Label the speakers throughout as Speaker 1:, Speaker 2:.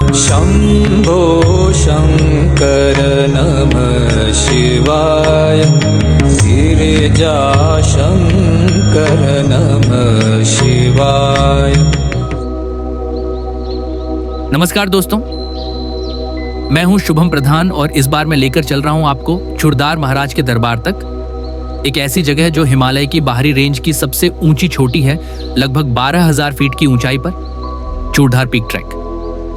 Speaker 1: शम्भो शङ्कर नमः शिवाय गिरिजा शङ्कर नमः शिवाय।
Speaker 2: नमस्कार दोस्तों, मैं हूं शुभम प्रधान और इस बार मैं लेकर चल रहा हूं आपको चूड़धार महाराज के दरबार तक। एक ऐसी जगह है जो हिमालय की बाहरी रेंज की सबसे ऊंची चोटी है, लगभग 12,000 फीट की ऊंचाई पर चूड़धार पीक ट्रैक।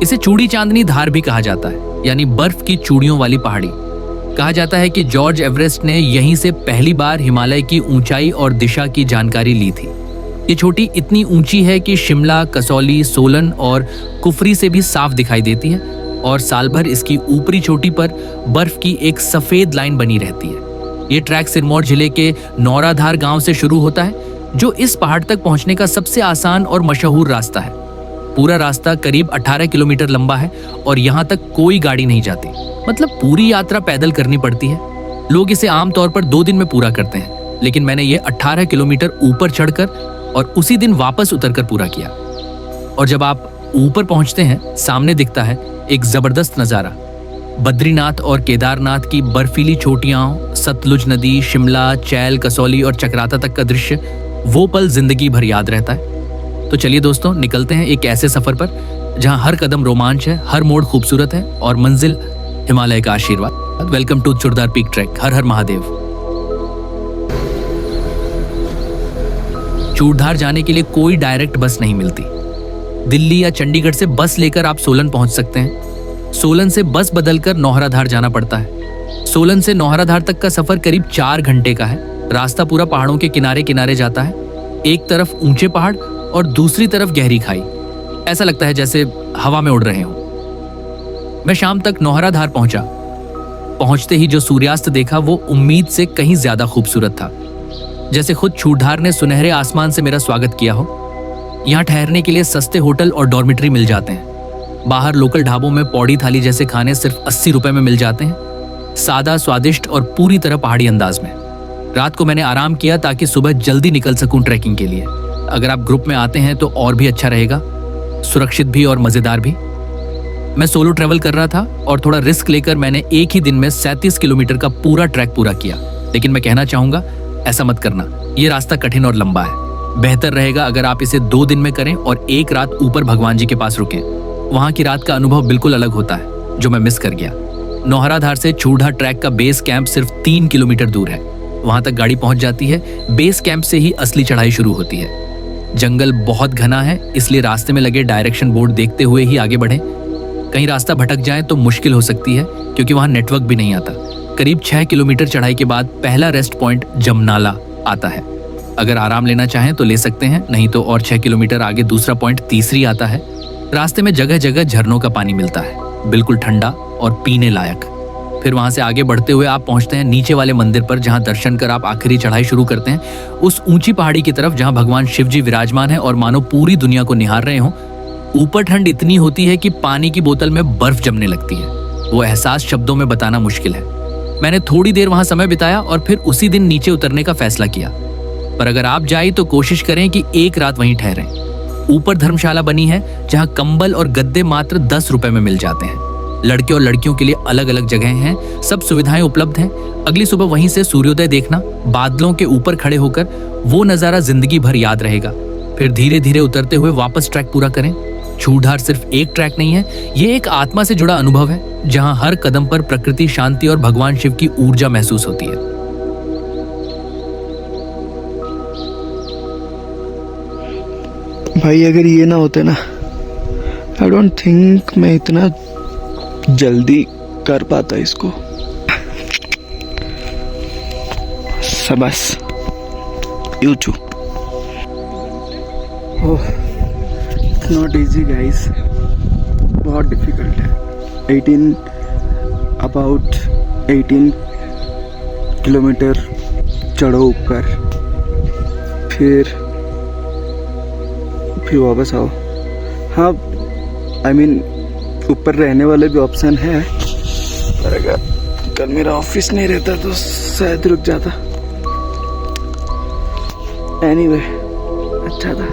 Speaker 2: इसे चूड़ी चांदनी धार भी कहा जाता है, यानी बर्फ की चूड़ियों वाली पहाड़ी। कहा जाता है कि जॉर्ज एवरेस्ट ने यहीं से पहली बार हिमालय की ऊंचाई और दिशा की जानकारी ली थी। ये चोटी इतनी ऊंची है कि शिमला, कसौली, सोलन और कुफरी से भी साफ दिखाई देती है और साल भर इसकी ऊपरी चोटी पर बर्फ की एक सफेद लाइन बनी रहती है। ये ट्रैक सिरमौर जिले के नौराधार गांव से शुरू होता है, जो इस पहाड़ तक पहुंचने का सबसे आसान और मशहूर रास्ता है। पूरा रास्ता करीब 18 किलोमीटर लंबा है और यहाँ तक कोई गाड़ी नहीं जाती, मतलब पूरी यात्रा पैदल करनी पड़ती है। लोग इसे आमतौर पर 2 दिन में पूरा करते हैं, लेकिन मैंने ये 18 किलोमीटर ऊपर चढ़कर और उसी दिन वापस उतरकर पूरा किया। और जब आप ऊपर पहुंचते हैं, सामने दिखता है एक जबरदस्त नजारा। बद्रीनाथ और केदारनाथ की बर्फीली चोटियां, सतलुज नदी, शिमला, चैल, कसौली और चक्राता तक का दृश्य, वो पल जिंदगी भर याद रहता है। तो चलिए दोस्तों, निकलते हैं एक ऐसे सफर पर जहां हर कदम रोमांच है, हर मोड़ खूबसूरत है और मंजिल हिमालय का आशीर्वाद। Welcome to Churdhar peak trek. हर हर महादेव। चूड़धार जाने के लिए कोई डायरेक्ट बस नहीं मिलती। दिल्ली या चंडीगढ़ से बस लेकर आप सोलन पहुंच सकते हैं। सोलन से बस बदलकर नौहराधार जाना पड़ता है। सोलन से नौहराधार तक का सफर करीब 4 घंटे का है। रास्ता पूरा पहाड़ों के किनारे किनारे जाता है। एक तरफ ऊंचे पहाड़ और दूसरी तरफ गहरी खाई। ऐसा लगता है जैसे हवा में उड़ रहे हो। मैं शाम तक नौहराधार पहुंचा। पहुंचते ही जो सूर्यास्त देखा वो उम्मीद से कहीं ज्यादा खूबसूरत था, जैसे खुद चूड़धार ने सुनहरे आसमान से मेरा स्वागत किया हो। यहाँ ठहरने के लिए सस्ते होटल और डॉर्मिटरी मिल जाते हैं। बाहर लोकल ढाबों में पौड़ी थाली जैसे खाने सिर्फ 80 रुपए में मिल जाते हैं, सादा, स्वादिष्ट और पूरी तरह पहाड़ी अंदाज में। रात को मैंने आराम किया ताकि सुबह जल्दी निकल सकूं ट्रैकिंग के लिए। अगर आप ग्रुप में आते हैं तो और भी अच्छा रहेगा, सुरक्षित भी और मजेदार भी। मैं सोलो ट्रेवल कर रहा था और थोड़ा रिस्क लेकर मैंने एक ही दिन में 37 किलोमीटर का पूरा ट्रैक पूरा किया। लेकिन मैं कहना चाहूंगा, ऐसा मत करना। ये रास्ता कठिन और लंबा है। बेहतर रहेगा अगर आप इसे 2 दिन में करें और एक रात ऊपर भगवान जी के पास रुकें। वहां की रात का अनुभव बिल्कुल अलग होता है, जो मैं मिस कर गया। नौहराधार से चूड़धार ट्रैक का बेस कैंप सिर्फ 3 किलोमीटर दूर है। वहां तक गाड़ी पहुंच जाती है। बेस कैंप से ही असली चढ़ाई शुरू होती है। जंगल बहुत घना है, इसलिए रास्ते में लगे डायरेक्शन बोर्ड देखते हुए ही आगे बढ़ें। कहीं रास्ता भटक जाए तो मुश्किल हो सकती है, क्योंकि वहां नेटवर्क भी नहीं आता। करीब 6 किलोमीटर चढ़ाई के बाद पहला रेस्ट पॉइंट जमनाला आता है। अगर आराम लेना चाहें तो ले सकते हैं, नहीं तो और 6 किलोमीटर आगे दूसरा पॉइंट तीसरी आता है। रास्ते में जगह जगह झरनों का पानी मिलता है, बिल्कुल ठंडा और पीने लायक। फिर वहां से आगे बढ़ते हुए आप पहुंचते हैं नीचे वाले मंदिर पर, जहां दर्शन कर आप आखिरी चढ़ाई शुरू करते हैं उस ऊंची पहाड़ी की तरफ जहां भगवान शिव जी विराजमान है और मानो पूरी दुनिया को निहार रहे हों। ऊपर ठंड इतनी होती है कि पानी की बोतल में बर्फ जमने लगती है। वो एहसास शब्दों में बताना मुश्किल है। मैंने थोड़ी देर वहां समय बिताया और फिर उसी दिन नीचे उतरने का फैसला किया। पर अगर आप जाए तो कोशिश करें कि एक रात वहीं ठहरें। ऊपर धर्मशाला बनी है, जहां कंबल और गद्दे मात्र 10 रुपए में मिल जाते हैं। लड़के और लड़कियों के लिए अलग अलग जगह हैं, सब सुविधाएं उपलब्ध हैं। अगली सुबह वहीं से सूर्योदय देखना, बादलों के ऊपर खड़े होकर, वो नजारा जिंदगी भर याद रहेगा। फिर धीरे धीरे उतरते हुए वापस ट्रैक पूरा करें। चूड़धार सिर्फ एक ट्रैक नहीं है, ये एक आत्मा से जुड़ा अनुभव है, जहां हर कदम पर प्रकृति, शांति और भगवान शिव की ऊर्जा महसूस होती है।
Speaker 3: भाई अगर ये ना होते ना, आई डोंट थिंक मैं इतना जल्दी कर पाता इसको। शाबाश you too. Oh, it's not easy guys, बहुत डिफिकल्ट है। 18 किलोमीटर चढ़ो ऊपर, फिर वापस आओ। हाँ, आई मीन ऊपर रहने वाले भी ऑप्शन है, पर अगर कल मेरा ऑफिस नहीं रहता तो शायद रुक जाता। एनीवे, अच्छा था।